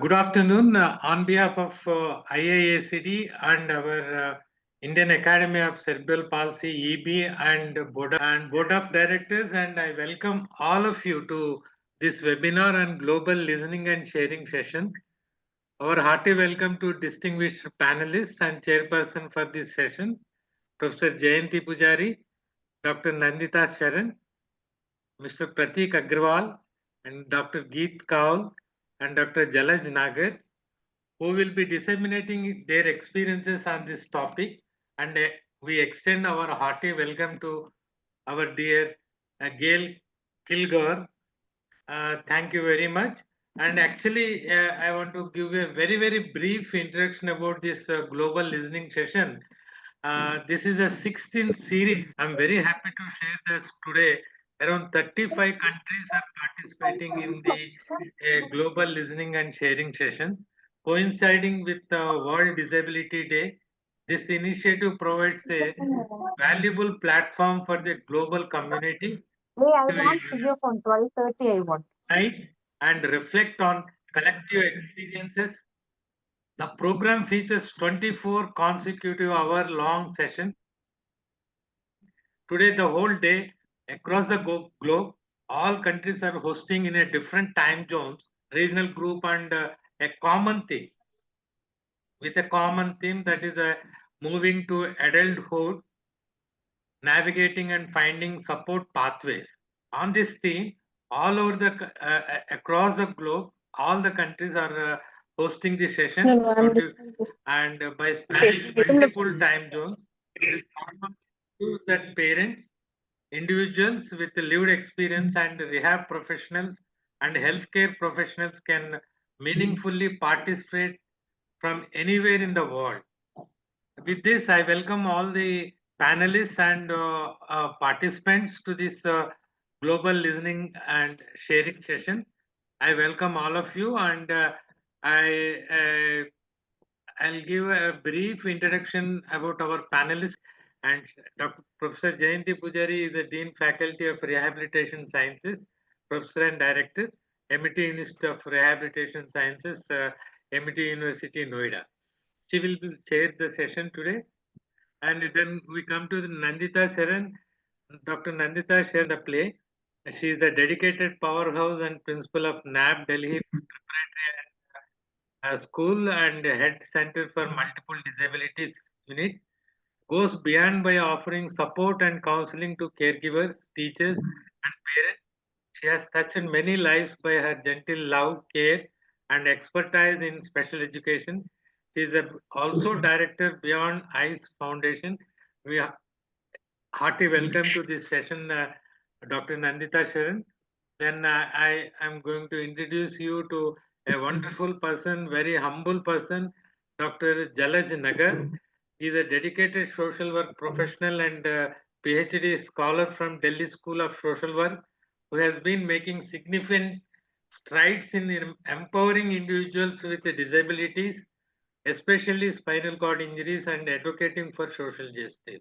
Good afternoon. On behalf of IIACD and our Indian Academy of Cerebral Palsy, EB, and Board of Directors, and I welcome all of you to this webinar on global listening and sharing session. Our hearty welcome to distinguished panelists and chairperson for this session, Professor Jayanti Pujari, Dr. Nandita Saran, Mr. Pratik Aggarwal, and Dr. Geeta Kaul, and Dr. Jalaj Nagar, who will be disseminating their experiences on this topic. And we extend our hearty welcome to our dear Gail Kilgore. Thank you very much. And actually, I want to give a very, very brief introduction about this global listening session. This is a 16th series. I'm very happy to share this today. Around 35 countries are participating in the global listening and sharing session, coinciding with the World Disability Day. This initiative provides a valuable platform for the global community Hey, I want physio from 12:30. I want. And reflect on collective experiences. The program features 24 consecutive hour-long sessions. Today, the whole day, across the globe, all countries are hosting in a different time zones, regional group, and a common theme. With a common theme that is moving to adulthood, navigating and finding support pathways. On this theme, all over the across the globe, all the countries are hosting the session, and by spanning multiple time zones, it is common to that parents, individuals with lived experience, and rehab professionals and healthcare professionals can meaningfully participate from anywhere in the world. With this, I welcome all the panelists and participants to this global listening and sharing session. I welcome all of you, and I'll give a brief introduction about our panelists. And Dr. Professor Jayanti Pujari is the Dean Faculty of Rehabilitation Sciences, Professor and Director, MIT Institute of Rehabilitation Sciences, MIT University, Noida. She will chair the session today. And then we come to the Nandita Saran. Dr. Nandita Saran, the play. She is a dedicated powerhouse and principal of NAB Delhi Preparatory School and Head Center for Multiple Disabilities Unit. Goes beyond by offering support and counseling to caregivers, teachers, and parents. She has touched many lives by her gentle love, care, and expertise in special education. She is also director Beyond Eyes Foundation. We hearty welcome to this session, Dr. Nandita Sharan. Then I am going to introduce you to a wonderful person, very humble person, Dr. Jalaj Nagar. He is a dedicated social work professional and PhD scholar from Delhi School of Social Work, who has been making significant strides in empowering individuals with disabilities, especially spinal cord injuries, and advocating for social justice.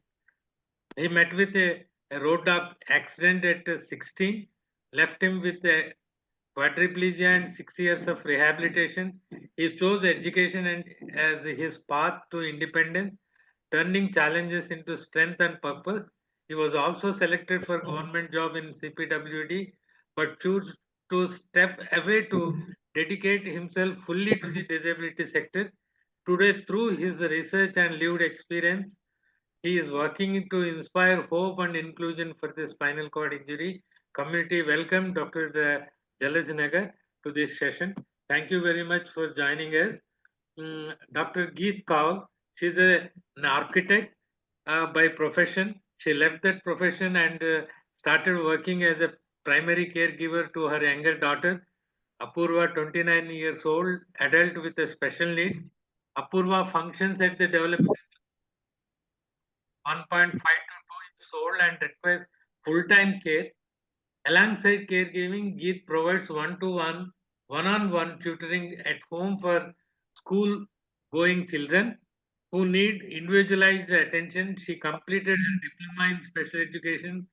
He met with a road accident at 16, left him with a quadriplegia and 6 years of rehabilitation. He chose education and as his path to independence, turning challenges into strength and purpose. He was also selected for government job in CPWD, but chose to step away to dedicate himself fully to the disability sector. Today, through his research and lived experience, he is working to inspire hope and inclusion for the spinal cord injury community. Welcome, Dr. Jalaj Nagar, to this session. Thank you very much for joining us. Dr. Geeta Kaul, she's an architect by profession. She left that profession and started working as a primary caregiver to her younger daughter. Apurva, 29 years old, adult with a special needs. Apurva functions at the development 1.5 to 2 years old and requires full-time care. Alongside caregiving, Geet provides one-to-one, one-on-one tutoring at home for school-going children who need individualized attention. She completed her diploma in special education,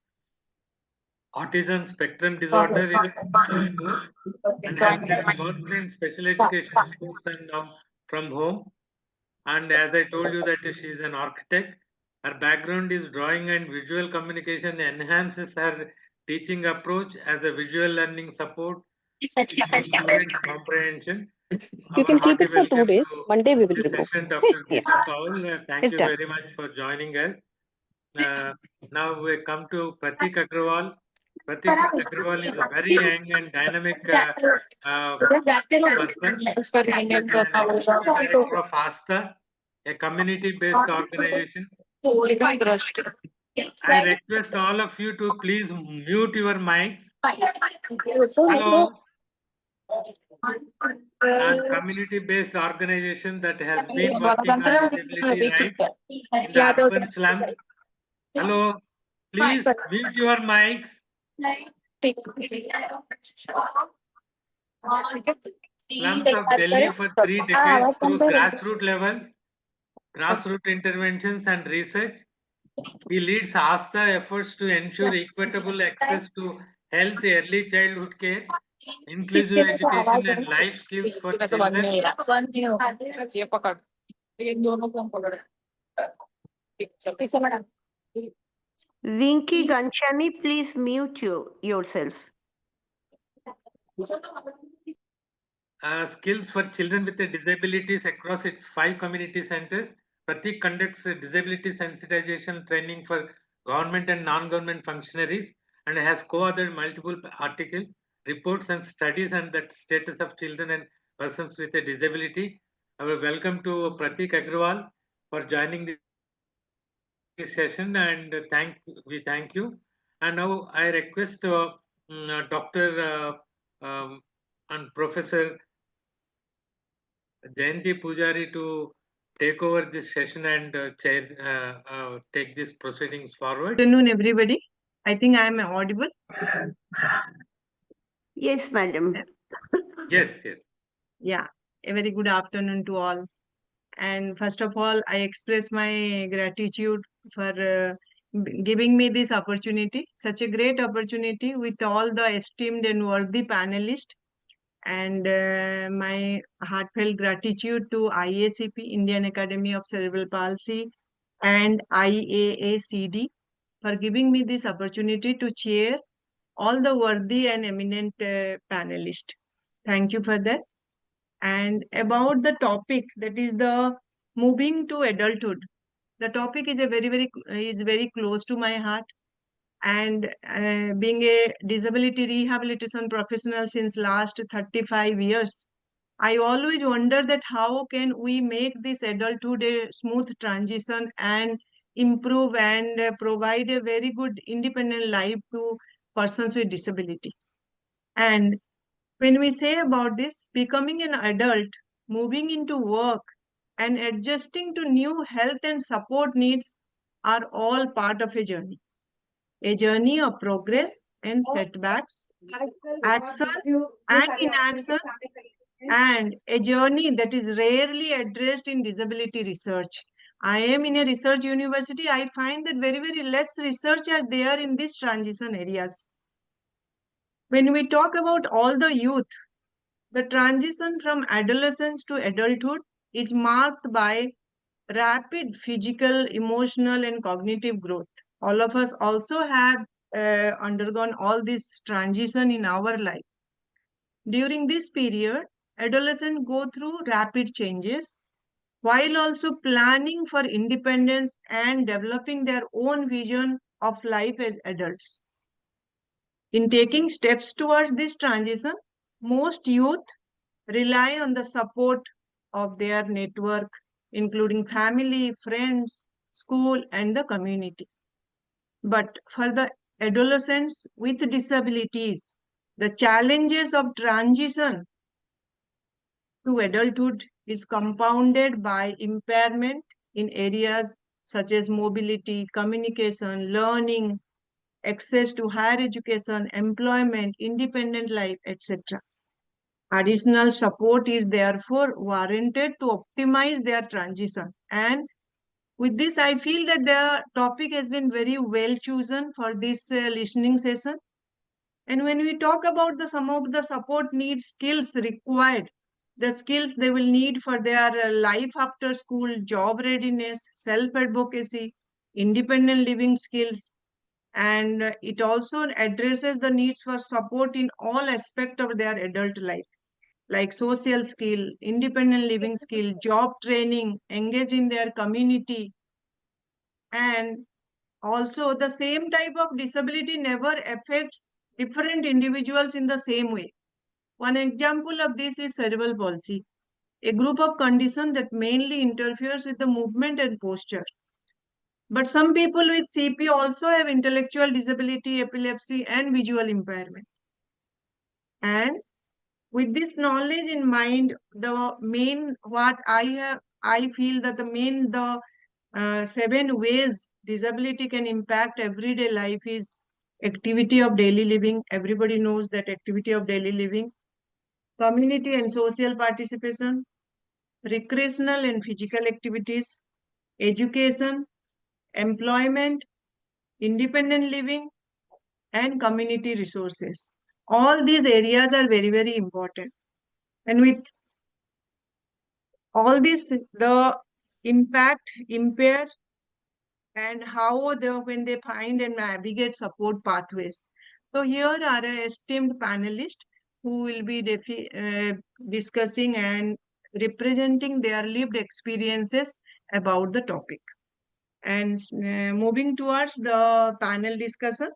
autism spectrum disorder in 2024 and has worked in special education schools and now from home. And as I told you that she is an architect, her background is drawing and visual communication enhances her teaching approach as a visual learning support students comprehension. You Our can keep hearty it for welcome 2 days. to Monday we will this remove. session, Okay? Dr. Yeah. Geeta Kaul. Thank It's you done. very much for joining us. Now we come to Pratik Aggarwal. Pratik Aggarwal is a very young and dynamic person and is an executive director of ASTA, a community-based organization. I request all of you to please mute your mics. Hello. A community-based organization that has been working on disability rights in the urban slums. Hello. Please mute your mics. Slums of Delhi for 3 decades through grassroots interventions and research. He leads ASTA efforts to ensure equitable access to health, early childhood care, inclusive education and life skills for children. Vinky Ganchani, please mute yourself. Skills for children with disabilities across its 5 community centers. Pratik conducts disability sensitization training for government and non-government functionaries and has co-authored multiple articles, reports and studies on the status of children and persons with a disability. I will welcome to Pratik Aggarwal for joining this session and we thank you. And now I request Dr. And Professor Jayanti Pujari to take over this session and take these proceedings forward. Good afternoon, everybody. I think I am audible. Yes, madam. Yes. Yeah, a very good afternoon to all. And first of all, I express my gratitude for giving me this opportunity, such a great opportunity with all the esteemed and worthy panelists. And my heartfelt gratitude to IACP, Indian Academy of Cerebral Palsy, and IAACD for giving me this opportunity to chair all the worthy and eminent panelists. Thank you for that. And about the topic, that is the moving to adulthood. The topic is very close to my heart. And being a disability rehabilitation professional since last 35 years, I always wonder that how can we make this adulthood a smooth transition and improve and provide a very good independent life to persons with disability. And when we say about this, becoming an adult, moving into work, and adjusting to new health and support needs are all part of a journey of progress and setbacks, action and inaction, and a journey that is rarely addressed in disability research. I am in a research university. I find that very less research are there in these transition areas. When we talk about all the youth, the transition from adolescence to adulthood is marked by rapid physical, emotional, and cognitive growth. All of us also have undergone all this transition in our life. During this period, adolescents go through rapid changes while also planning for independence and developing their own vision of life as adults. In taking steps towards this transition, most youth rely on the support of their network, including family, friends, school, and the community. But for the adolescents with disabilities, The challenges of transition to adulthood is compounded by impairment in areas such as mobility, communication, learning, access to higher education, employment, independent life, etc. Additional support is therefore warranted to optimize their transition. And with this, I feel that the topic has been very well chosen for this listening session. And when we talk about some of the support needs, skills required, the skills they will need for their life after school, job readiness, self-advocacy, independent living skills, and it also addresses the needs for support in all aspects of their adult life, like social skill, independent living skill, job training, engage in their community, and also the same type of disability never affects different individuals in the same way. One example of this is cerebral palsy, a group of condition that mainly interferes with the movement and posture. But some people with CP also have intellectual disability, epilepsy, and visual impairment. And with this knowledge in mind, the main what I feel that the 7 ways disability can impact everyday life is activity of daily living. Everybody knows that activity of daily living, community and social participation, recreational and physical activities, education, employment, independent living, and community resources. All these areas are very, very important. And with all this, the impact, impair, and how when they find and navigate support pathways. So here are our esteemed panelists who will be discussing and representing their lived experiences about the topic. And moving towards the panel discussion,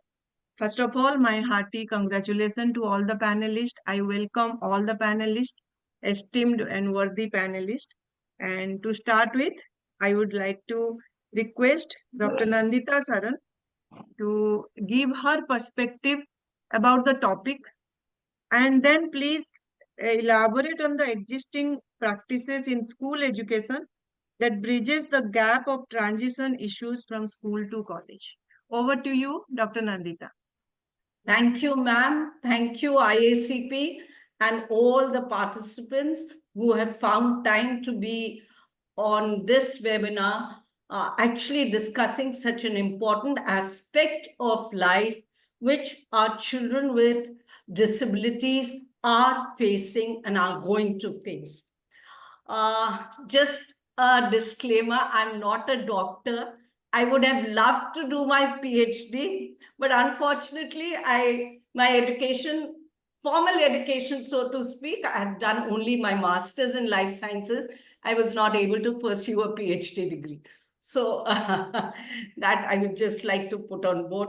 first of all, my hearty congratulations to all the panelists. I welcome all the panelists, esteemed and worthy panelists. And to start with, I would like to request Dr. Nandita Saran to give her perspective about the topic, and then please elaborate on the existing practices in school education that bridges the gap of transition issues from school to college. Over to you, Dr. Nandita. Thank you, ma'am. Thank you, IACP, and all the participants who have found time to be on this webinar, actually discussing such an important aspect of life which our children with disabilities are facing and are going to face. Just a disclaimer, I'm not a doctor. I would have loved to do my PhD, but unfortunately, my education, formal education, so to speak, I have done only my master's in life sciences. I was not able to pursue a PhD degree. So that I would just like to put on board.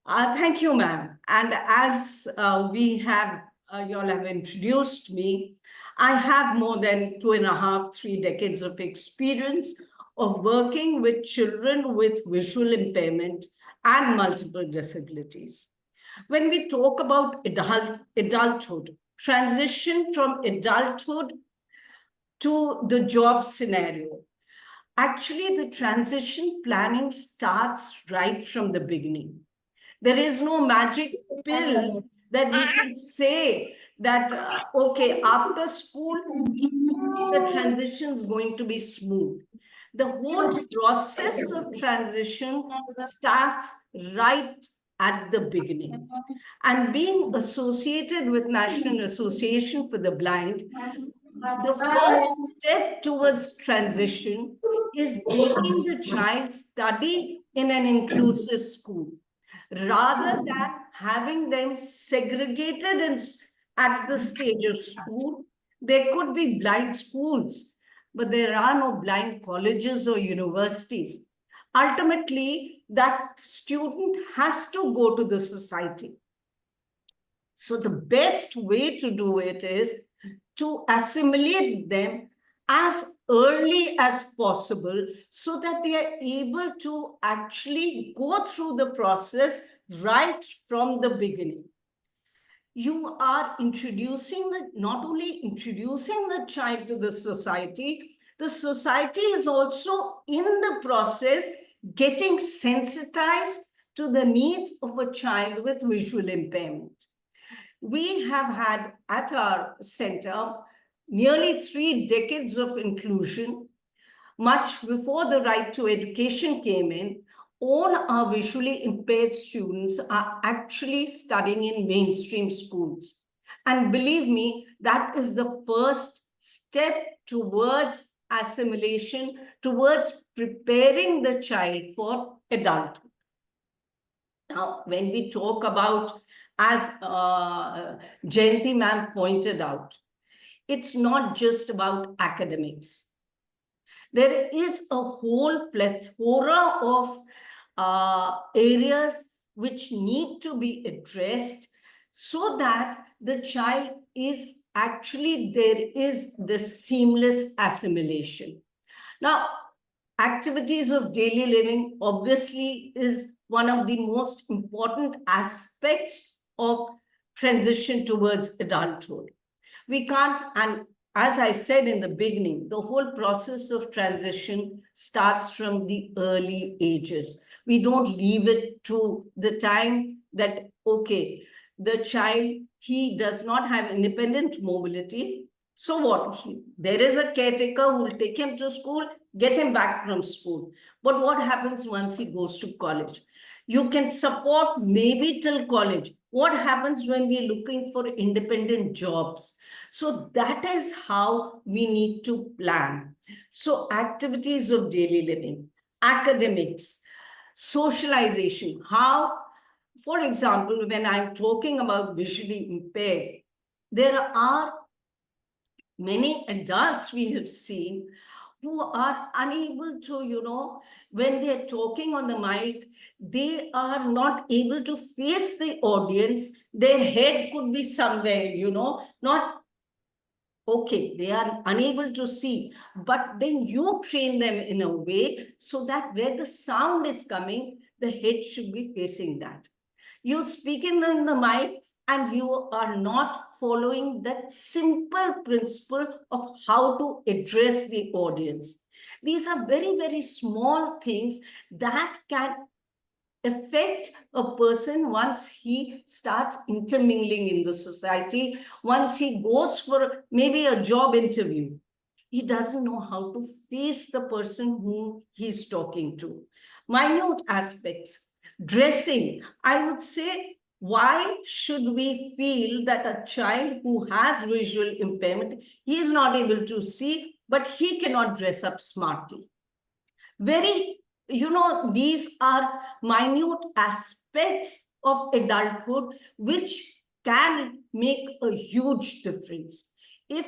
Thank you, ma'am. And as you all have introduced me, I have more than 2.5, 3 decades of experience of working with children with visual impairment and multiple disabilities. When we talk about adulthood, transition from adulthood to the job scenario, actually the transition planning starts right from the beginning. There is no magic pill that we can say that, okay, after school, the transition is going to be smooth. The whole process of transition starts right at the beginning. And being associated with National Association for the Blind, the first step towards transition is making the child study in an inclusive school, rather than having them segregated at the stage of school. There could be blind schools, but there are no blind colleges or universities. Ultimately, that student has to go to the society. So the best way to do it is to assimilate them as early as possible so that they are able to actually go through the process right from the beginning. you are not only introducing the child to the society is also in the process getting sensitized to the needs of a child with visual impairment. We have had at our center nearly 3 decades of inclusion. Much before the right to education came in, all our visually impaired students are actually studying in mainstream schools. And believe me, that is the first step towards assimilation, towards preparing the child for adulthood. Now, when we talk about, as Jayanti ma'am pointed out, it's not just about academics. There is a whole plethora of areas which need to be addressed so that the child is actually, there is this seamless assimilation. Now, activities of daily living obviously is one of the most important aspects of transition towards adulthood. We can't, and as I said in the beginning, the whole process of transition starts from the early ages. We don't leave it to the time that, okay, the child, he does not have independent mobility. So what? There is a caretaker who will take him to school, get him back from school. But what happens once he goes to college? You can support maybe till college. What happens when we're looking for independent jobs? So that is how we need to plan. So activities of daily living, academics, socialization, how, for example, when I'm talking about visually impaired, there are many adults we have seen who are unable to, when they're talking on the mic, they are not able to face the audience. Their head could be somewhere, not okay, they are unable to see, but then you train them in a way so that where the sound is coming, the head should be facing that. You speak in the mic and you are not following that simple principle of how to address the audience. These are very, very small things that can affect a person once he starts intermingling in the society, once he goes for maybe a job interview. He doesn't know how to face the person whom he's talking to. Minute aspects. Dressing, I would say, why should we feel that a child who has visual impairment, he is not able to see, but he cannot dress up smartly? Very, these are minute aspects of adulthood which can make a huge difference. If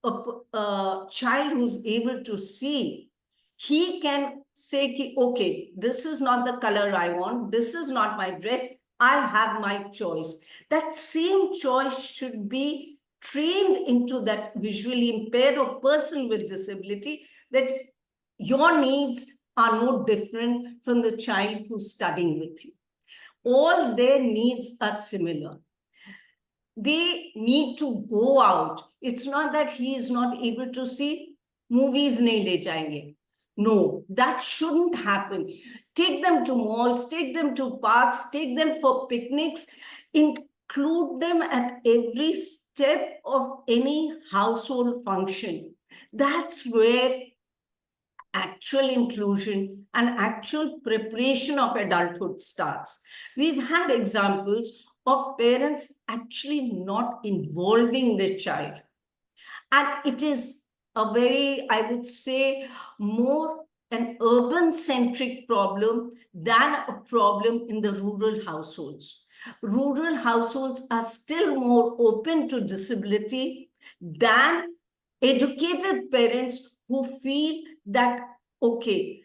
a child who's able to see, he can say, okay, this is not the color I want, this is not my dress, I have my choice. That same choice should be trained into that visually impaired or person with disability, that your needs are no different from the child who's studying with you. All their needs are similar. They need to go out. It's not that he is not able to see, movies nahi le jayenge. No, that shouldn't happen. Take them to malls, take them to parks, take them for picnics, include them at every step of any household function. That's where actual inclusion and actual preparation of adulthood starts. We've had examples of parents actually not involving their child. And it is a very, I would say, more an urban-centric problem than a problem in the rural households. Rural households are still more open to disability than educated parents who feel that, okay,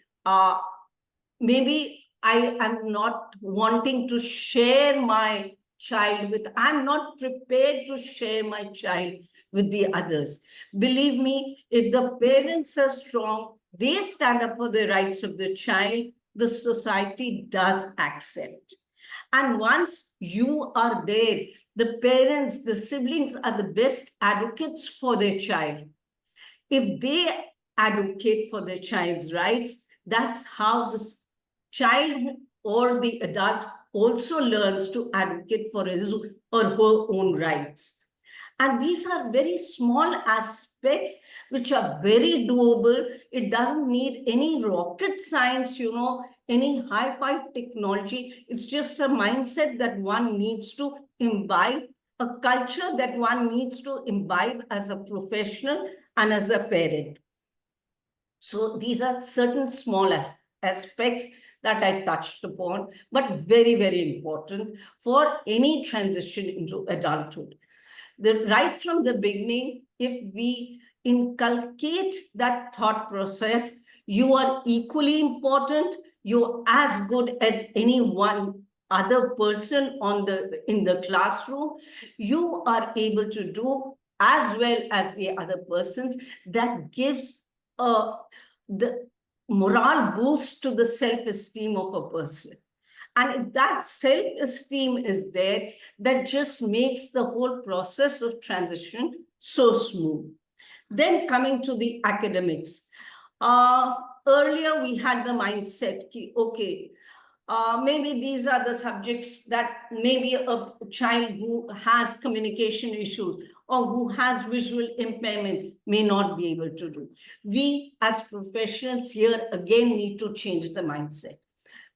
maybe I am not wanting to share my child with, I'm not prepared to share my child with the others. Believe me, if the parents are strong, they stand up for the rights of the child, the society does accept. And once you are there, The parents, the siblings are the best advocates for their child. If they advocate for their child's rights, that's how the child or the adult also learns to advocate for his or her own rights. And these are very small aspects which are very doable. It doesn't need any rocket science, any hi-fi technology. It's just a mindset that one needs to imbibe, a culture that one needs to imbibe as a professional and as a parent. So these are certain small aspects that I touched upon, but very, very important for any transition into adulthood. Right from the beginning, if we inculcate that thought process, you are equally important, you're as good as any one other person in the classroom, you are able to do as well as the other persons. That gives the morale boost to the self-esteem of a person. And if that self-esteem is there, that just makes the whole process of transition so smooth. Then coming to the academics. Earlier we had the mindset, okay, maybe these are the subjects that maybe a child who has communication issues or who has visual impairment may not be able to do. We as professionals here again need to change the mindset.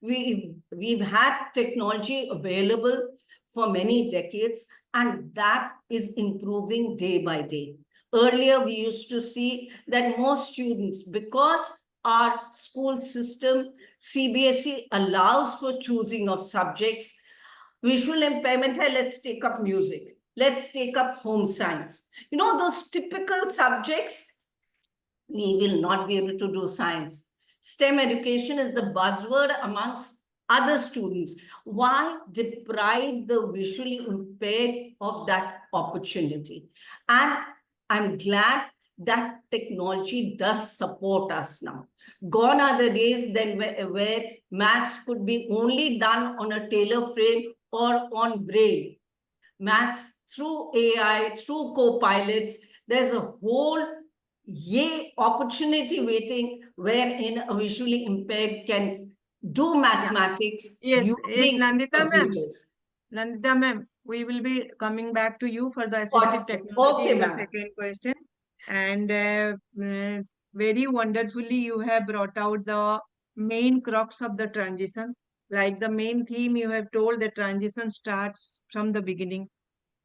We've had technology available for many decades, and that is improving day by day. Earlier, we used to see that most students, because our school system, CBSE, allows for choosing of subjects, visual impairment, hey, let's take up music, let's take up home science. Those typical subjects, we will not be able to do science. STEM education is the buzzword amongst other students. Why deprive the visually impaired of that opportunity? And I'm glad that technology does support us now. Gone are the days then where maths could be only done on a tailor frame or on braille. Maths through AI, through co-pilots, there's a whole opportunity waiting wherein a visually impaired can do mathematics Yes, using Nandita ma'am. computers. Nandita ma'am, we will be coming back to you for the assistive technology Okay, in the ma'am. second question. And very wonderfully, you have brought out the main crux of the transition. Like the main theme, you have told the transition starts from the beginning.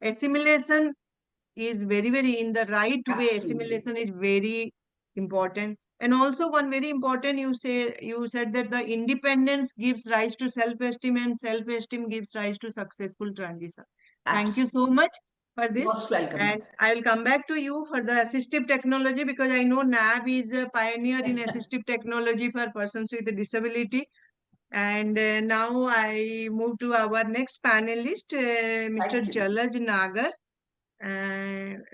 Assimilation is very, very in the right way. Absolutely. Assimilation is very important. And also one very important, you said that the independence gives rise to self-esteem and self-esteem gives rise to successful transition. Thank you so much for this. Most welcome. And I will come back to you for the assistive technology because I know NAB is a pioneer in assistive technology for persons with a disability. And now I move to our next panelist, Mr. Jalaj Nagar.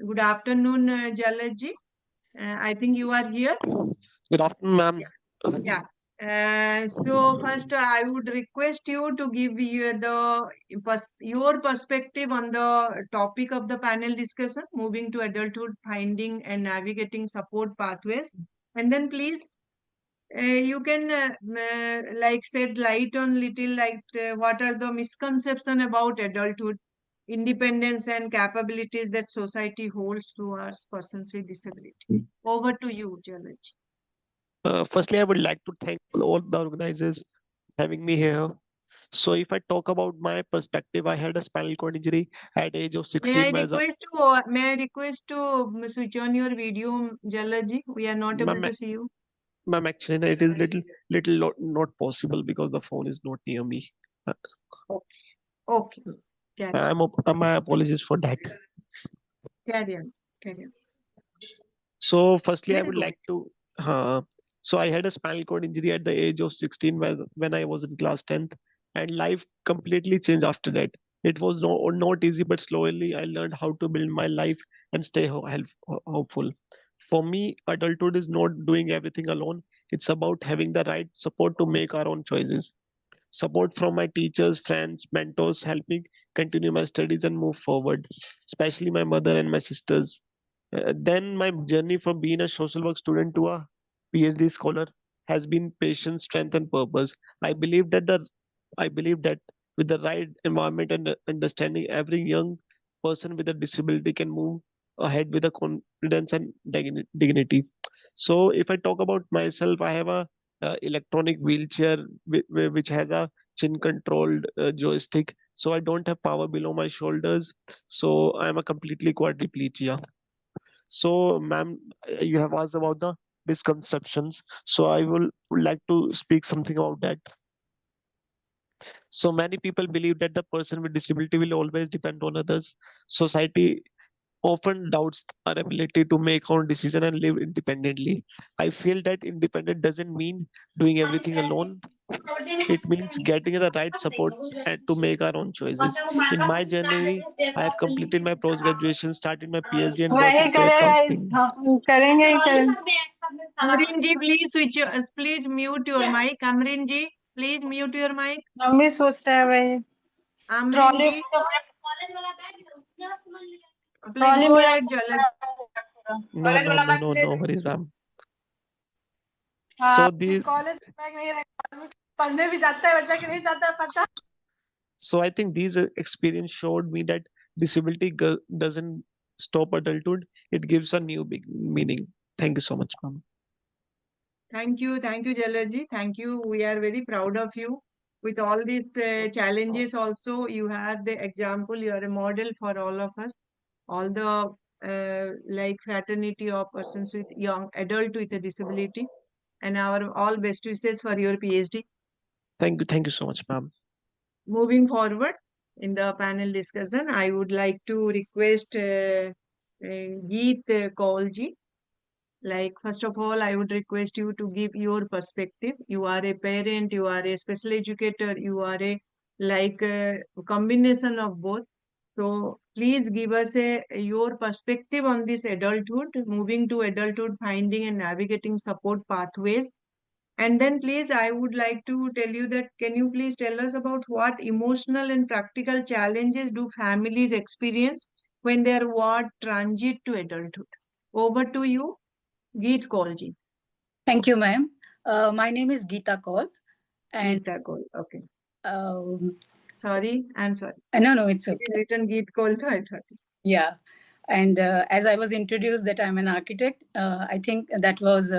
Good afternoon, Jalaj ji. I think you are here. Good afternoon, ma'am. Yeah. So first, I would request you to give your perspective on the topic of the panel discussion, moving to adulthood, finding and navigating support pathways, and then please you can like shed light on little what are the misconception about adulthood, independence and capabilities that society holds towards persons with disability. Over to you, Jalaj. Firstly, I would like to thank all the organizers having me here. So, if I talk about my perspective, I had a spinal cord injury at age of 16. May I request to switch on your video, Jalaji? We are not able to see you. Ma'am, actually, it is not possible because the phone is not near me. Okay. My apologies for that. Carry on. Carry on. So, firstly, I Very would good. like to. So, I had a spinal cord injury at the age of 16 when I was in class 10th, and life completely changed after that. It was not easy, but slowly I learned how to build my life and stay hopeful. For me, adulthood is not doing everything alone. It's about having the right support to make our own choices. Support from my teachers, friends, mentors helped me continue my studies and move forward, especially my mother and my sisters. Then my journey from being a social work student to a PhD scholar has been patience, strength, and purpose. I believe that with the right environment and understanding, every young person with a disability can move ahead with a confidence and dignity. So, if I talk about myself, I have a electronic wheelchair which has a chin controlled joystick. So I don't have power below my shoulders. So I'm a completely quadriplegia. So, ma'am, you have asked about the misconceptions. So I will would like to speak something about that. So many people believe that the person with disability will always depend on others. Society often doubts our ability to make our own decision and live independently. I feel that independent doesn't mean doing everything alone. It means getting the right support and to make our own choices. In my journey, I have completed my post graduation, started my PhD, and got वही into a करेगा counseling. हम करेंगे ही करेंगे Amrin ji, please switch your, please mute your mic. Amrin ji, please mute your mic. हम भी सोच रहे हैं वही Amrin trolley ji, please trolley go मेरा ahead, Jalaj. No, no, no, no, no worries, ma'am. हाँ So these, कॉलेज बैग नहीं रखा पढ़ने भी जाता है बच्चा कि नहीं जाता है पता so I think these experience showed me that disability doesn't stop adulthood; it gives a new big meaning. Thank you so much, ma'am. Thank you, Jalaj ji. Thank you. We are very proud of you. With all these challenges, also you are the example. You are a model for all of us. All the like fraternity of persons with young adult with a disability, and our all best wishes for your PhD. Thank you so much, ma'am. Moving forward in the panel discussion, I would like to request Geet Kaul ji. Like, first of all, I would request you to give your perspective. You are a parent, you are a special educator, you are a like a combination of both. So please give us your perspective on this adulthood, moving to adulthood, finding and navigating support pathways. And then please, I would like to tell you that, can you please tell us about what emotional and practical challenges do families experience when they are what transit to adulthood? Over to you, Geet Kaulji. Thank you, ma'am. My name is Geeta Kaul, and Geeta Kaul, okay. sorry, I'm sorry. no, it's It okay. is written Geet Kaul, so I thought. Yeah, and as I was introduced that I'm an architect, I think that was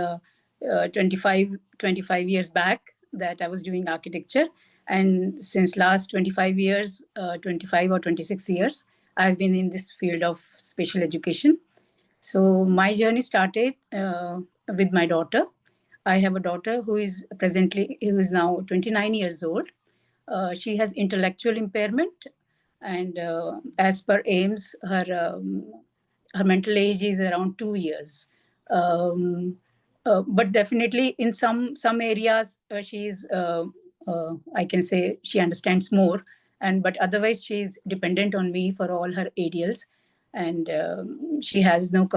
25 years back that I was doing architecture, and since last 25 years, 25 or 26 years, I've been in this field of special education. So my journey started with my daughter. I have a daughter who is now 29 years old. She has intellectual impairment, and as per AIMS, her mental age is around 2 years. Um, but definitely in some areas, she's I can say she understands more, and but otherwise she's dependent on me for all her ADLs, and she has no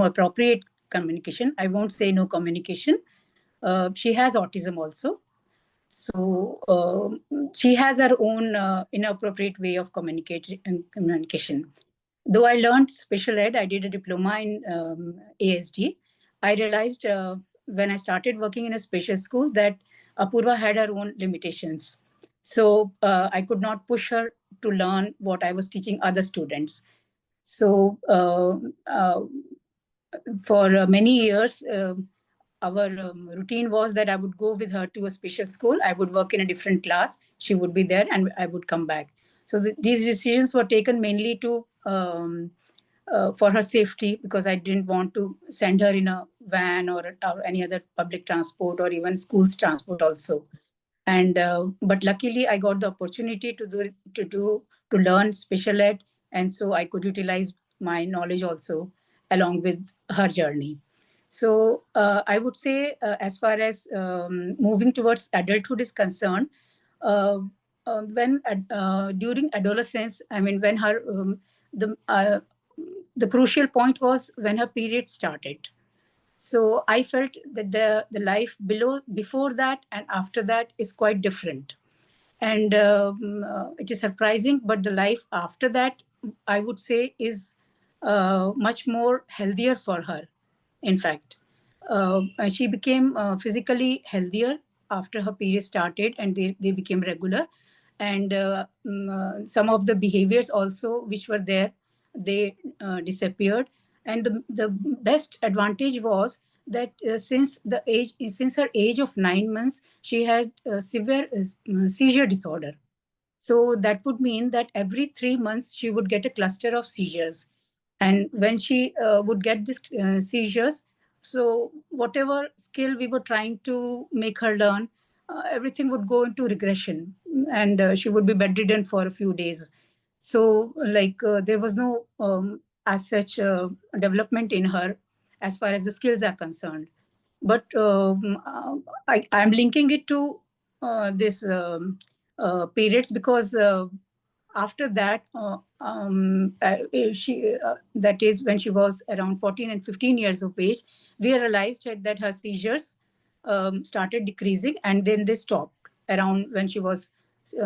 appropriate communication. I won't say no communication. She has autism also, so she has her own inappropriate way of communication. Though I learned special ed, I did a diploma in ASD. I realized when I started working in a special school that Apurva had her own limitations. So I could not push her to learn what I was teaching other students. So for many years, our routine was that I would go with her to a special school. I would work in a different class. She would be there, and I would come back. So these decisions were taken mainly to for her safety, because I didn't want to send her in a van or any other public transport or even school's transport also. And but luckily I got the opportunity to learn special ed, and so I could utilize my knowledge also along with her journey. So I would say as far as moving towards adulthood is concerned, uh, when during adolescence, I mean when her the uh, the crucial point was when her period started. So I felt that the life before that and after that is quite different. And it is surprising, but the life after that, I would say, is much more healthier for her. In fact, she became physically healthier after her period started, and they became regular. And some of the behaviors also which were there, they disappeared. And the best advantage was that since her age of 9 months, she had severe seizure disorder. So that would mean that every 3 months she would get a cluster of seizures. And when she would get these seizures, so whatever skill we were trying to make her learn, everything would go into regression, and she would be bedridden for a few days. So, like, there was no, as such, development in her as far as the skills are concerned. But I'm linking it to this periods, because after that, that is when she was around 14 and 15 years of age, we realized that her seizures started decreasing, and then they stopped around when she was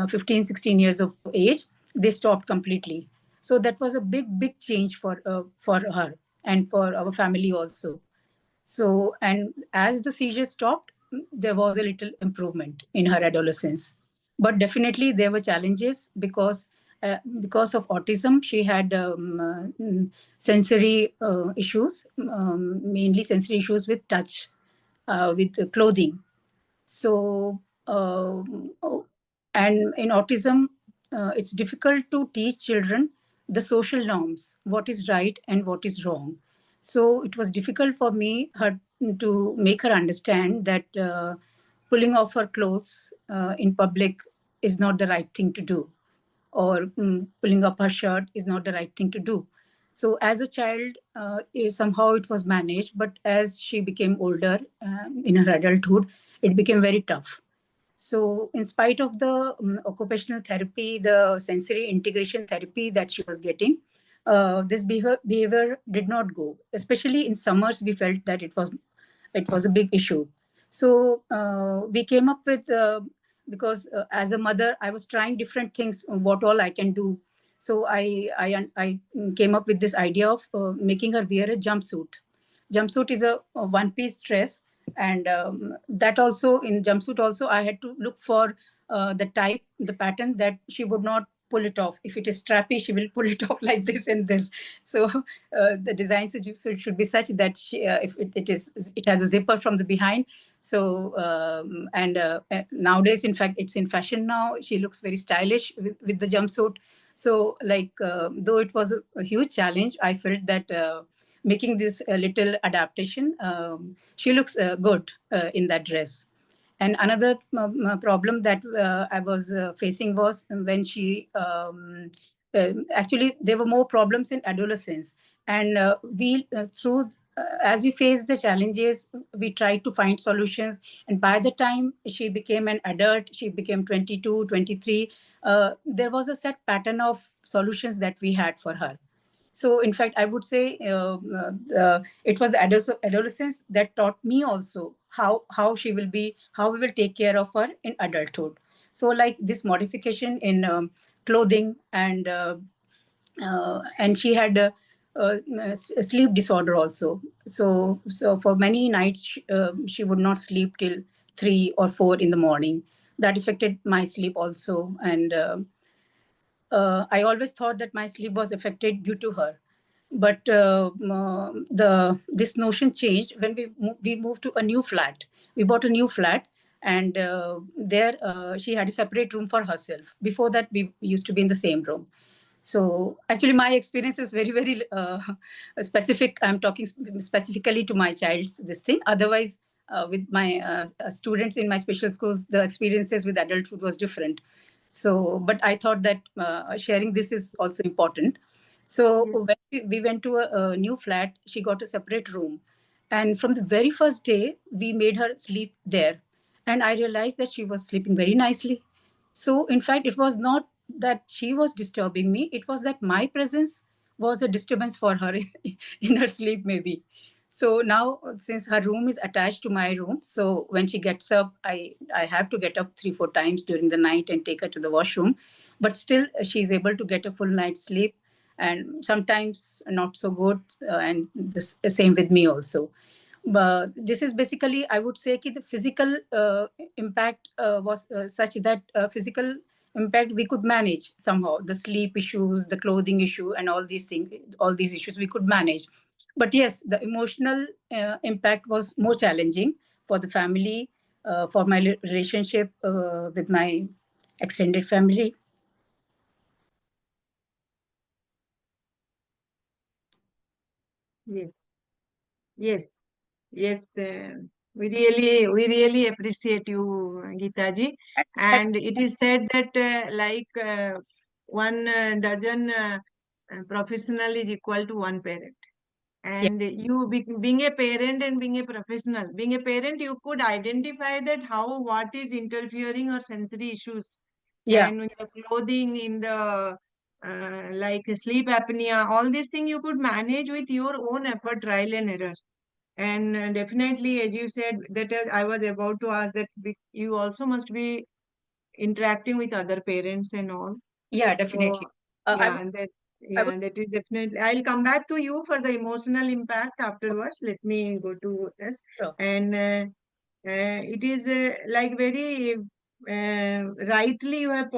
15, 16 years of age. They stopped completely. So that was a big change for her and for our family also. So, and as the seizures stopped, there was a little improvement in her adolescence. But definitely there were challenges, because of autism, she had sensory issues, mainly sensory issues with touch, with clothing. So, and in autism, it's difficult to teach children the social norms, what is right and what is wrong. So it was difficult for me to make her understand that pulling off her clothes in public is not the right thing to do, or pulling up her shirt is not the right thing to do. So as a child, somehow it was managed, but as she became older, in her adulthood, it became very tough. So, in spite of the occupational therapy, the sensory integration therapy that she was getting, this behavior did not go. Especially in summers, we felt that it was a big issue. So we came up with, because as a mother, I was trying different things, what all I can do. So I came up with this idea of making her wear a jumpsuit. Jumpsuit is a one-piece dress, and that also, in jumpsuit also, I had to look for the pattern that she would not pull it off. If it is strappy, she will pull it off like this and this. So the design should be such that if it has a zipper from the behind. So and nowadays, in fact, it's in fashion now. She looks very stylish with the jumpsuit. So, like, though it was a huge challenge, I felt that making this little adaptation, she looks good in that dress. And another problem that I was facing was when actually, there were more problems in adolescence. And as we faced the challenges, we tried to find solutions. And by the time she became an adult, she became 22, 23, there was a set pattern of solutions that we had for her. So, in fact, I would say it was the adolescence that taught me also how we will take care of her in adulthood. So, like this modification in clothing, and she had a sleep disorder also. So for many nights, she would not sleep till 3 or 4 in the morning. That affected my sleep also, and I always thought that my sleep was affected due to her. But this notion changed when we moved to a new flat. We bought a new flat, and there she had a separate room for herself. Before that, we used to be in the same room. So actually, my experience is very specific. I'm talking specifically to my child's this thing. Otherwise, with my students in my special schools, the experiences with adulthood was different. So, but I thought that sharing this is also important. So when we went to a new flat, she got a separate room. And from the very first day, we made her sleep there. And I realized that she was sleeping very nicely. So, in fact, it was not that she was disturbing me, it was that my presence was a disturbance for her in her sleep, maybe. So now, since her room is attached to my room, so when she gets up, I have to get up 3-4 times during the night and take her to the washroom. But still, she's able to get a full night's sleep, and sometimes not so good. And the same with me also. But this is basically, I would say, the physical impact was such that physical impact we could manage somehow. The sleep issues, the clothing issue, and all these things, all these issues we could manage. But yes, the emotional impact was more challenging for the family, for my relationship with my extended family. Yes, yes, yes. We really appreciate you, Geeta ji. And it is said that one dozen professional is equal to one parent. Yeah, And you being a parent and being a professional, being a parent, you could identify that how what is interfering or sensory issues, yeah, and in the clothing, in the like sleep apnea, all these things you could manage with your own effort, trial and error. And definitely, as you said, that I was about to ask that you also must be interacting with other parents and all. yeah, So definitely. yeah, and that I would, yeah, that is definitely. I'll come back to you for the emotional impact afterwards. Let me go to this, sure. and it is like very rightly you have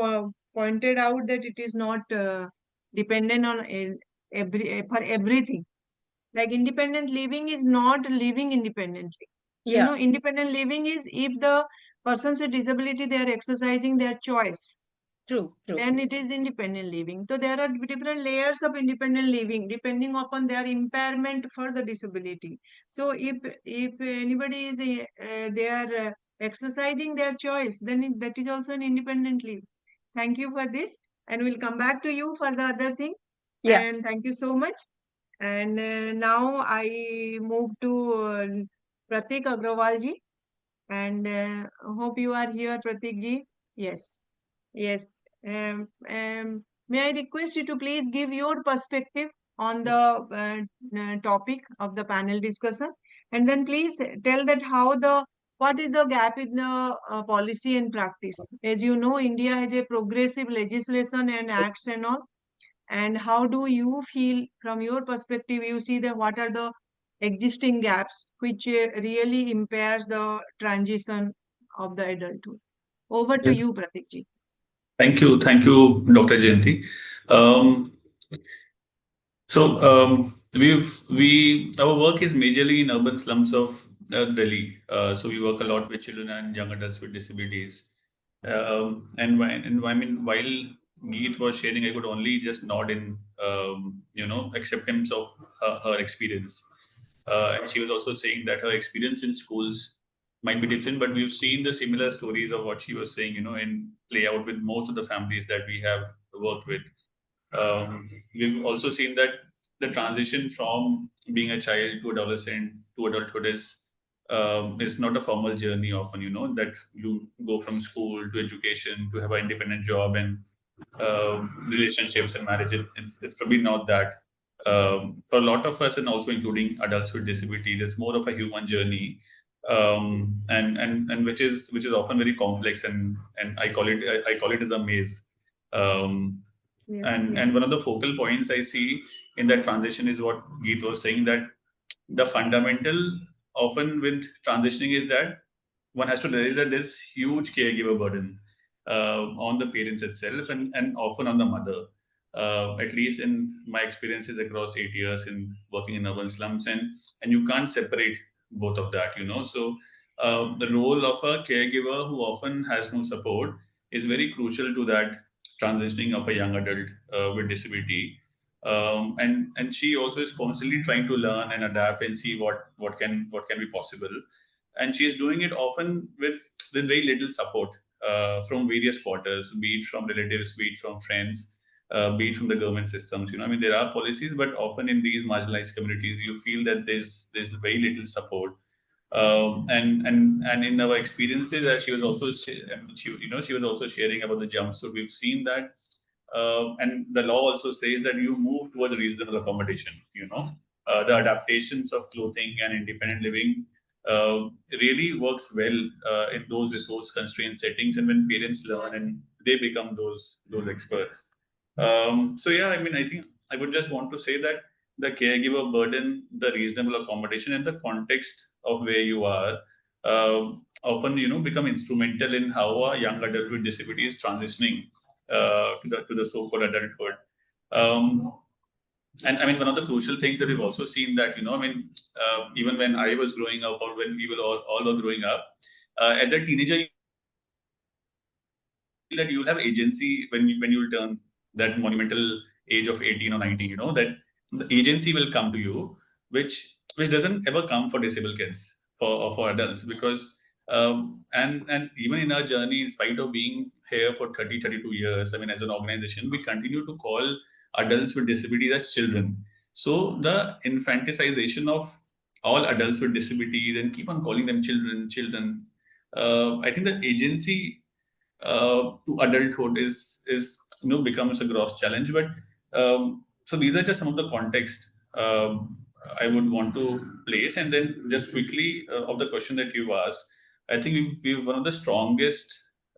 pointed out that it is not dependent on for everything. Like independent living is not living independently. You Yeah, know, independent living is if the persons with disability they are exercising their choice, true, true. then it is independent living. So there are different layers of independent living depending upon their impairment for the disability. So if anybody is they are exercising their choice, then that is also an independent living. Thank you for this, and we'll come back to you for the other thing. Yeah. And thank you so much. And now I move to Pratik Agrawal ji, and hope you are here, Pratik ji. Yes. Yes. May I request you to please give your perspective on the topic of the panel discussion, and then please tell that what is the gap in the policy and practice. As you know, India has a progressive legislation and acts and all. And how do you feel from your perspective? You see that what are the existing gaps which really impairs the transition of the adulthood. Over to Yeah. you, Pratik ji. Thank you, Dr. Jayanti. Um, we our work is majorly in urban slums of Delhi. So we work a lot with children and young adults with disabilities. And I mean, while Geet was sharing, I could only just nod in acceptance of her experience. And she was also saying that her experience in schools might be different, but we've seen the similar stories of what she was saying, in play out with most of the families that we have worked with. We've also seen that the transition from being a child to adolescent to adulthood is not a formal journey often, that you go from school to education to have an independent job and relationships and marriage. It's probably not that. For a lot of us, and also including adults with disabilities, it's more of a human journey, and which is often very complex, and I call it as a maze. Um, Yeah, and yeah, and one of the focal points I see in that transition is what Geet was saying, that the fundamental often with transitioning is that one has to realize that there's huge caregiver burden on the parents itself, and often on the mother. At least in my experiences across 8 years in working in urban slums, and you can't separate both of that, So the role of a caregiver who often has no support is very crucial to that transitioning of a young adult with disability. And she also is constantly trying to learn and adapt and see what can be possible, and she is doing it often with very little support from various quarters, be it from relatives, be it from friends, be it from the government systems. I mean, there are policies, but often in these marginalized communities, you feel that there's very little support. And in our experiences, that she was also she was also sharing about the jump. So we've seen that, and the law also says that you move towards reasonable accommodation. the adaptations of clothing and independent living really works well in those resource constrained settings, and when parents learn and they become those experts. So yeah, I mean, I think I would just want to say that the caregiver burden, the reasonable accommodation, and the context of where you are often, become instrumental in how a young adult with disability is transitioning to the so-called adulthood. And I mean, one of the crucial things that we've also seen that, I mean, even when I was growing up or when we were all were growing up, as a teenager, you feel that you'll have agency when you'll turn that monumental age of 18 or 19, that the agency will come to you, which doesn't ever come for disabled kids, for adults, because and even in our journey, in spite of being here for 32 years, I mean, as an organization, we continue to call adults with disabilities as children. So the infanticization of all adults with disabilities and keep on calling them children. I think the agency to adulthood is becomes a gross challenge. But so these are just some of the context I would want to place, and then just quickly of the question that you asked, I think we've one of the strongest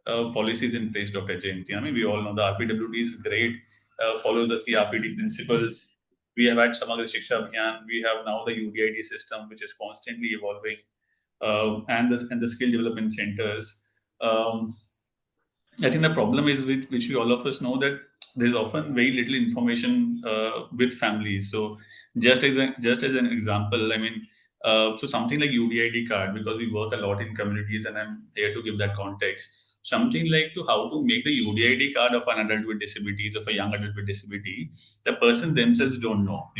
policies in place, Dr. Jayanti. I mean, we all know the RPWD is great, follow the CRPD principles. We have had Samagra Shiksha Abhiyan. We have now the UDID system, which is constantly evolving, and the skill development centers. I think the problem is, which we all of us know, that there's often very little information with families. So just as an example, I mean, so something like UDID card, because we work a lot in communities, and I'm here to give that context. Something like to how to make the UDID card of an adult with disabilities, of a young adult with disability, the person themselves don't know.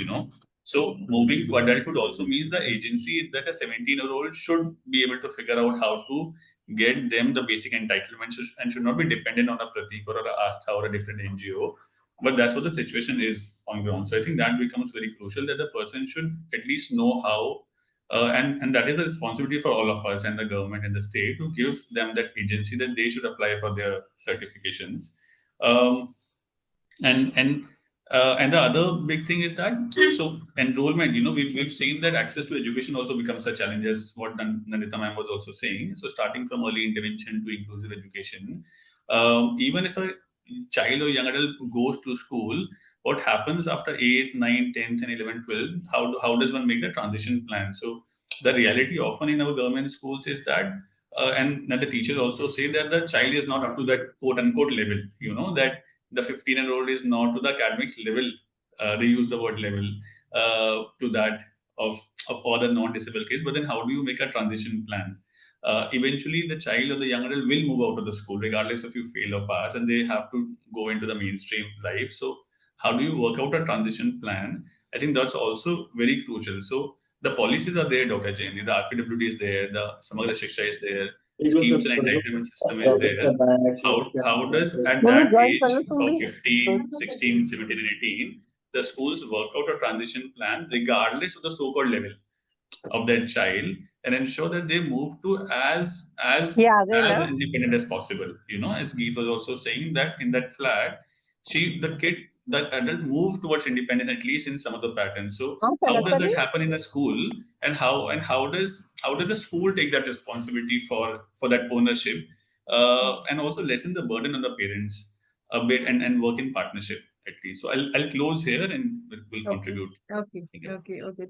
So moving to adulthood also means the agency that a 17-year-old should be able to figure out how to get them the basic entitlements, and should not be dependent on a Pratik or a Astha or a different NGO. But that's what the situation is on ground. So I think that becomes very crucial, that the person should at least know how, and that is a responsibility for all of us and the government and the state to give them that agency that they should apply for their certifications. And the other big thing is that, so enrollment, we've seen that access to education also becomes a challenge, as what Nandita ma'am was also saying. So starting from early intervention to inclusive education, even if a child or young adult goes to school, what happens after 8, 9, 10th and 11, 12, how does one make the transition plan? So the reality often in our government schools is that, and the teachers also say that the child is not up to that quote unquote level, that the 15-year-old is not to the academic level. They use the word level to that of all the non-disabled kids. But then how do you make a transition plan? Eventually, the child or the young adult will move out of the school, regardless if you fail or pass, and they have to go into the mainstream life. So how do you work out a transition plan? I think that's also very crucial. So the policies are there, Dr. Jain. The RPWD is there, the Samagra Shiksha is there, schemes and entitlement system is there. How does at that age of 15, 16, 17, and 18, the schools work out a transition plan regardless of the so-called level of that child, and ensure that they move to as independent as possible. As Geeta was also saying, that in that flat, the adult moved towards independence, at least in some of the patterns. So how does that happen in a school, and how does the school take that responsibility for that ownership, and also lessen the burden on the parents a bit, and work in partnership at least. So I'll close here, and will contribute. Okay.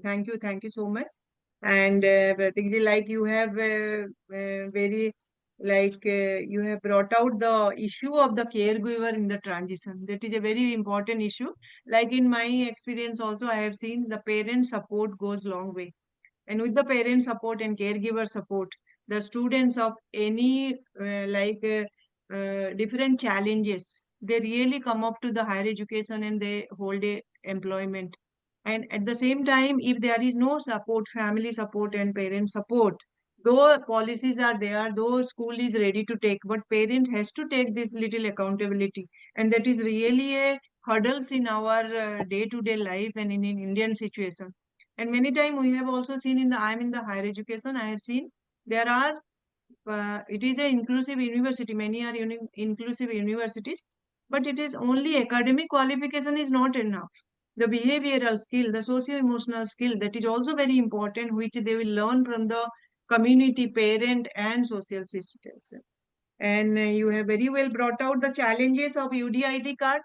Thank you so much. And Pratik, like you have very you have brought out the issue of the caregiver in the transition. That is a very important issue. Like in my experience also, I have seen the parent support goes long way. And with the parent support and caregiver support, the students of any different challenges, they really come up to the higher education and they hold a employment. And at the same time, if there is no support, family support and parent support, though policies are there, though school is ready to take, but parent has to take this little accountability. And that is really a hurdles in our day-to-day life and in Indian situation. And many times we have also seen I'm in the higher education, I have seen there are, it is an inclusive university, many are inclusive universities, but it is only academic qualification is not enough. the behavioral skill, the socio-emotional skill, that is also very important, which they will learn from the community, parent, and social systems. And you have very well brought out the challenges of UDID card.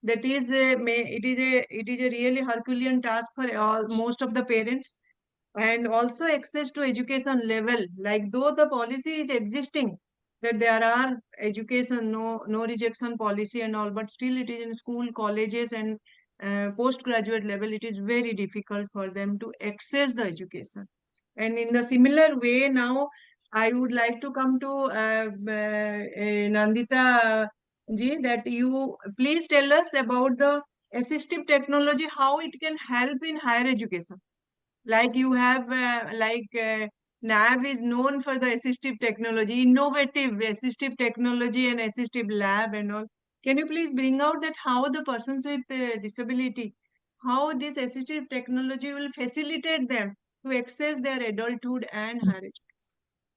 That is, it is a really Herculean task for most of the parents. And also access to education level, like though the policy is existing, that there are education, no rejection policy and all, but still it is in school, colleges, and postgraduate level, it is very difficult for them to access the education. And in the similar way, now I would like to come to Nandita ji, that you please tell us about the assistive technology, how it can help in higher education. Like you have, NAV is known for the assistive technology, innovative assistive technology and assistive lab and all. Can you please bring out that how the persons with disability, how this assistive technology will facilitate them to access their adulthood and higher education?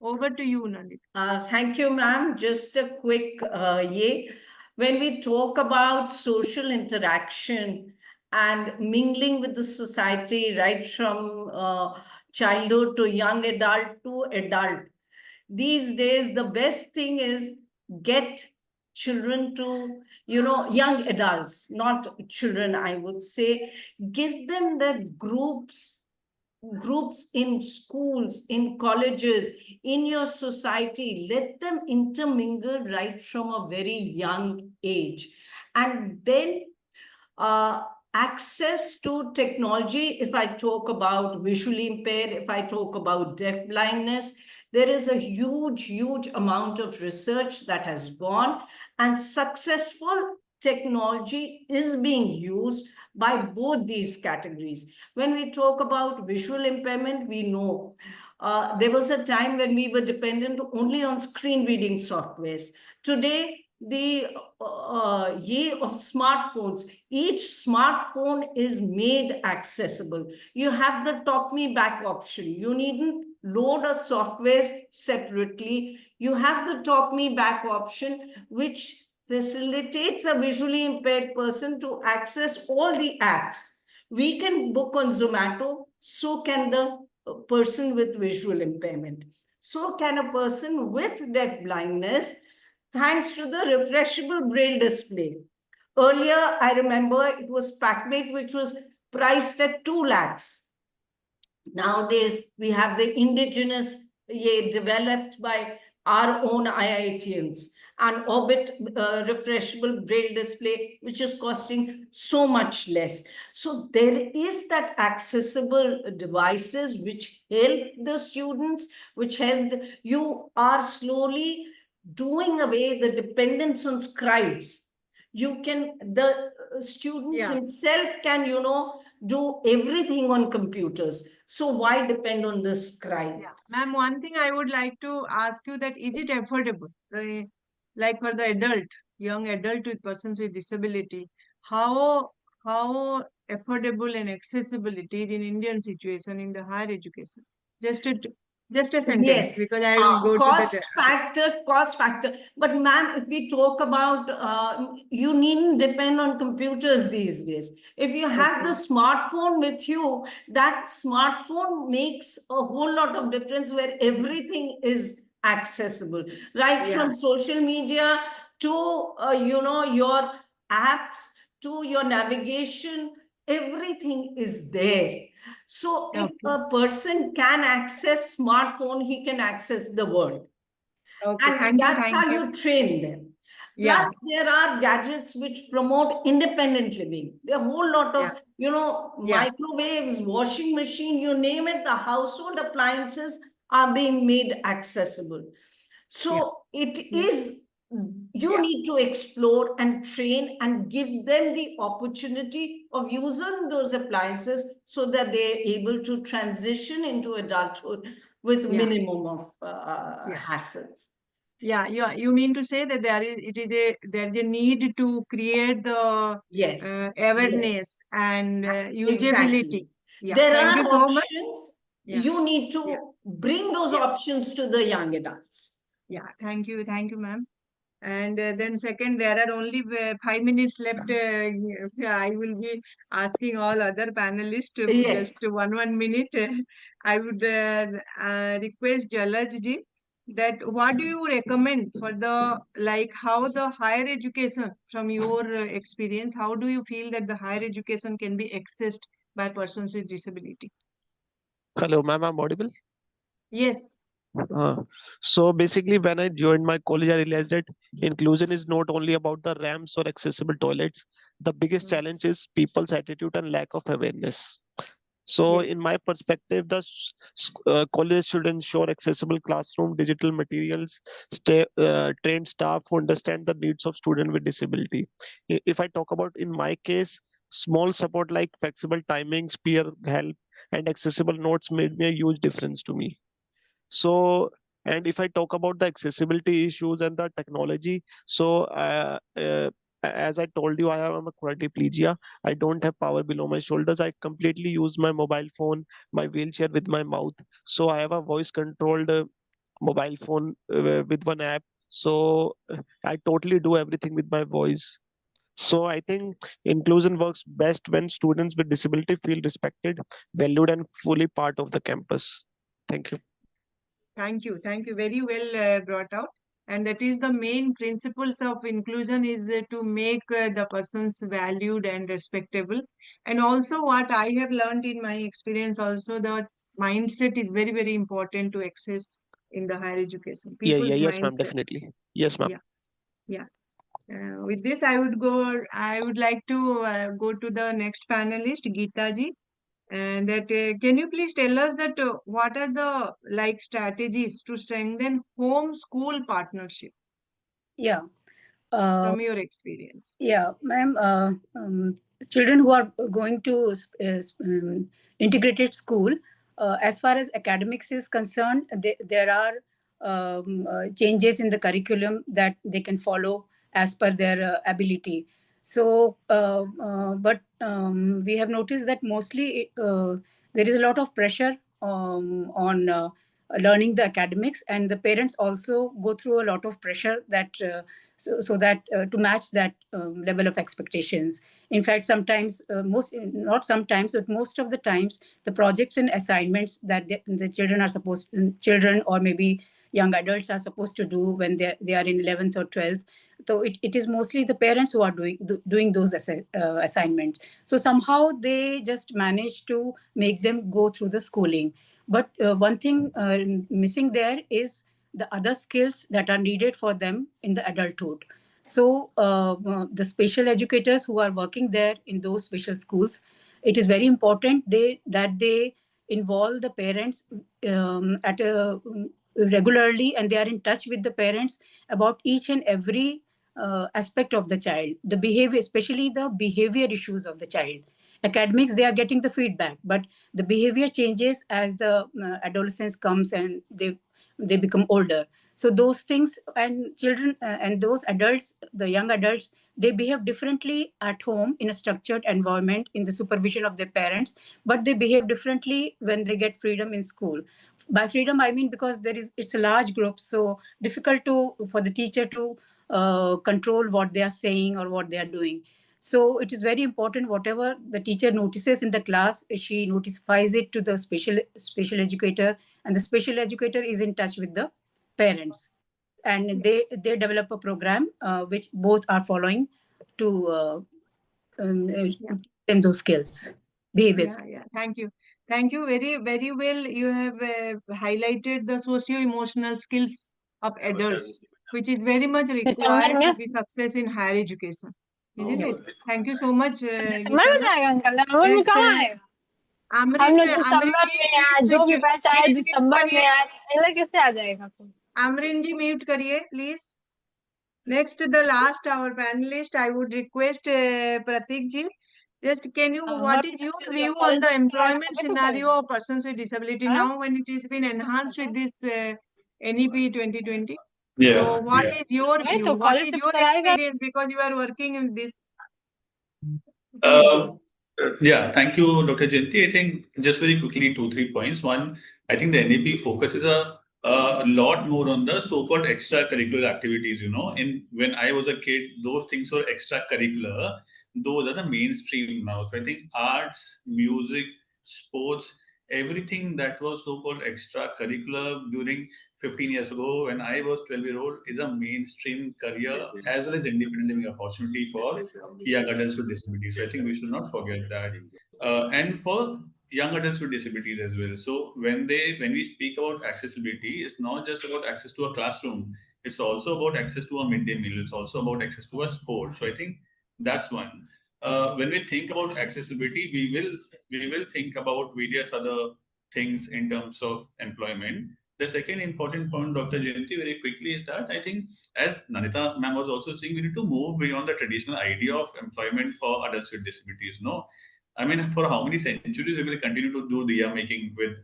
Over to you, Nandita. Thank you, ma'am. Just a quick when we talk about social interaction and mingling with the society, right from childhood to young adult to adult, these days the best thing is get children to, young adults, not children, I would say, give them that groups in schools, in colleges, in your society. Let them intermingle right from a very young age. And then access to technology, if I talk about visually impaired, if I talk about deaf blindness, there is a huge amount of research that has gone, and successful technology is being used by both these categories. When we talk about visual impairment, we know there was a time when we were dependent only on screen reading softwares. Today, the year of smartphones, each smartphone is made accessible. You have the talk me back option. You needn't load a software separately. You have the talk me back option, which facilitates a visually impaired person to access all the apps. We can book on Zomato, so can the person with visual impairment. So can a person with deaf blindness, thanks to the refreshable braille display. Earlier, I remember it was PackMate, which was priced at 2 lakhs. Nowadays, we have the indigenous, developed by our own IITians, and Orbit refreshable braille display, which is costing so much less. So there is that accessible devices which help the students, which help you are slowly doing away the dependence on scribes. You can, the student himself can, do everything on computers. So why depend on the scribe? Yeah. Ma'am, one thing I would like to ask you, that is it affordable? Like for the adult, young adult with persons with disability, how affordable and accessible it is in Indian situation in the higher education? Just a sentence, Yes, because I will go cost to factor. But ma'am, if we talk about, you needn't depend on computers these days. If you have the smartphone with you, that smartphone makes a whole lot of difference, where everything is accessible, right from social media to, your apps, to your navigation, everything is there. So if a person can access smartphone, he can access the world. And that's how you train them. Plus, there are gadgets which promote independent living. There are a whole lot of, microwaves, washing machine, you name it, the household appliances are being made accessible. So it is, you need to explore and train and give them the opportunity of using those appliances so that they're able to transition into adulthood with minimum of hassles. Yeah, you mean to say that there is a need to create the awareness and usability. Yeah, There thank are you so much. options. You need to bring those options to the young adults. Yeah, thank you, ma'am. And then second, there are only 5 minutes left. I will be asking all other panelists to Yes. just 1 minute. I would request Jalaj ji that what do you recommend for the, like, how the higher education, from your experience, how do you feel that the higher education can be accessed by persons with disability? Hello, ma'am, I'm audible. Yes. So basically, when I joined my college, I realized that inclusion is not only about the ramps or accessible toilets. The biggest challenge is people's attitude and lack of awareness. So, Yes. in my perspective, the college should ensure accessible classroom, digital materials, trained staff who understand the needs of students with disability. If I talk about in my case, small support like flexible timings, peer help, and accessible notes made me a huge difference to me. So, and if I talk about the accessibility issues and the technology, so as I told you, I am a quadriplegia. I don't have power below my shoulders. I completely use my mobile phone, my wheelchair with my mouth. So I have a voice controlled mobile phone with one app. So I totally do everything with my voice. So I think inclusion works best when students with disability feel respected, valued, and fully part of the campus. Thank you. Thank you. Thank you. Very well brought out. And that is the main principles of inclusion, is to make the persons valued and respectable. And also what I have learned in my experience, also the mindset is very, very important to access in the higher education. People's Yes, ma'am, mindset. definitely. Yes, ma'am. Yeah. Yeah. With this, I would like to go to the next panelist, Geeta ji. And that can you please tell us that what are the like strategies to strengthen home school partnership Yeah. Uh, from your experience? Yeah, ma'am. Children who are going to integrated school, as far as academics is concerned, there are changes in the curriculum that they can follow as per their ability. So, but we have noticed that mostly there is a lot of pressure on learning the academics, and the parents also go through a lot of pressure that. So that to match that level of expectations. In fact, sometimes most not sometimes but most of the times the projects and assignments that the children are supposed children or maybe young adults are supposed to do when they are in 11th or 12th, so it is mostly the parents who are doing those assignments. So somehow they just manage to make them go through the schooling. But one thing missing there is the other skills that are needed for them in the adulthood. So the special educators who are working there in those special schools, it is very important that they involve the parents at a regularly, and they are in touch with the parents about each and every aspect of the child, the behavior, especially the behavior issues of the child. Academics, they are getting the feedback, but the behavior changes as the adolescence comes and they become older. So those things, and children and those adults, the young adults, they behave differently at home in a structured environment in the supervision of their parents, but they behave differently when they get freedom in school. By freedom I mean because it's a large group, so difficult to for the teacher to control what they are saying or what they are doing. So it is very important, whatever the teacher notices in the class, she notifies it to the special educator, and the special educator is in touch with the parents, and they develop a program which both are following to teach them those skills, behavior skills. Yeah. Thank you very, very well. You have highlighted the socio-emotional skills of adults, which is very much December required to में be success in higher education, isn't Yeah. it? Thank you so much, December Geeta में ji. जाएगा uncle, नवंबर में Next, कहाँ है? हमने Amrin दिसंबर ji, में please जो भी switch, बैच आया please mute दिसंबर में करिए. आया, अगला कैसे आ जाएगा फिर? Amrin ji, mute करिए, please. Next, the last our panelist, I would request Pratik ji. Just can you, what is your view on the employment scenario of persons with disability now when it has been enhanced with this NEP 2020? Yeah. So what is your नहीं view? तो What college is से your कराएगा. experience? Because you are working in this. Yeah, thank you, Dr. Jayanti. I think just very quickly, 2-3 points. One, I think the NEP focuses a a lot more on the so-called extracurricular activities. When I was a kid, those things were extracurricular. Those are the mainstream now. So I think arts, music, sports, everything that was so-called extracurricular during 15 years ago when I was 12-year-old is a mainstream career as well as independent living opportunity for young adults with disabilities. So I think we should not forget that. And for young adults with disabilities as well. So when we speak about accessibility, it's not just about access to a classroom. It's also about access to a midday meal. It's also about access to a sport. So I think that's one. When we think about accessibility, we will think about various other things in terms of employment. The second important point, Dr. Jayanti, very quickly is that I think, as Nandita ma'am was also saying, we need to move beyond the traditional idea of employment for adults with disabilities. No, I mean, for how many centuries we will continue to do diya making with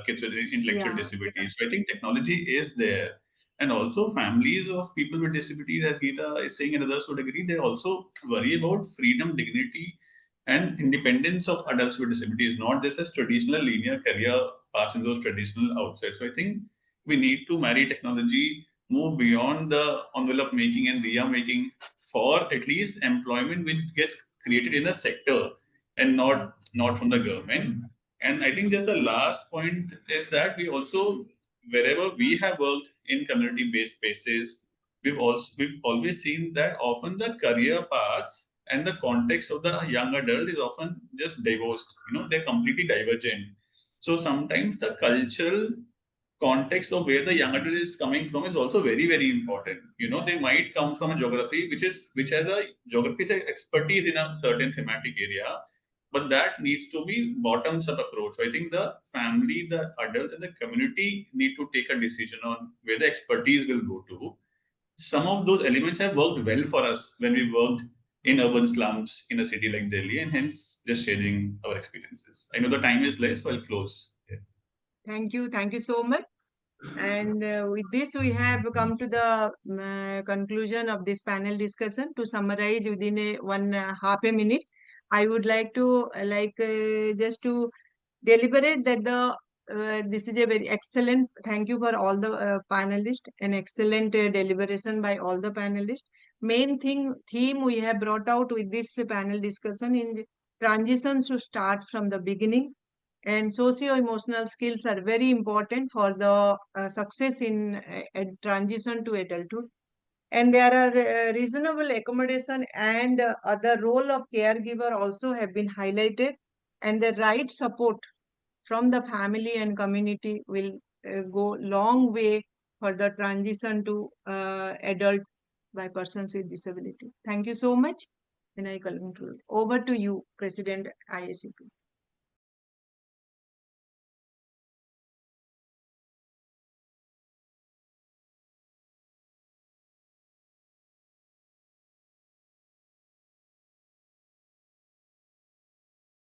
kids with intellectual disabilities? So I think technology is there. And also families of people with disabilities, as Geeta is saying and others would agree, they also worry about freedom, dignity, and independence of adults with disabilities, not just as traditional linear career paths in those traditional outside. So I think we need to marry technology, move beyond the envelope making and diya making for at least employment which gets created in a sector and not from the government. And I think just the last point is that we also, wherever we have worked in community-based spaces, we've always seen that often the career paths and the context of the young adult is often just divorced. They're completely divergent. So sometimes the cultural context of where the young adult is coming from is also very, very important. They might come from a geography which has a geography expertise in a certain thematic area, but that needs to be bottoms up approach. So I think the family, the adult, and the community need to take a decision on where the expertise will go to. Some of those elements have worked well for us when we worked in urban slums in a city like Delhi, and hence just sharing our experiences. I know the time is less, so I'll close. Yeah. Thank you. Thank you so much. And with this, we have come to the conclusion of this panel discussion. To summarize within half a minute, I would like to just to deliberate that this is a very excellent. Thank you for all the panelists. An excellent deliberation by all the panelists. Main theme we have brought out with this panel discussion is transitions to start from the beginning, and socio-emotional skills are very important for the success in transition to adulthood. And there are reasonable accommodation and the role of caregiver also have been highlighted, and the right support from the family and community will go long way for the transition to adult by persons with disability. Thank you so much. And I conclude. Over to you, President IACP.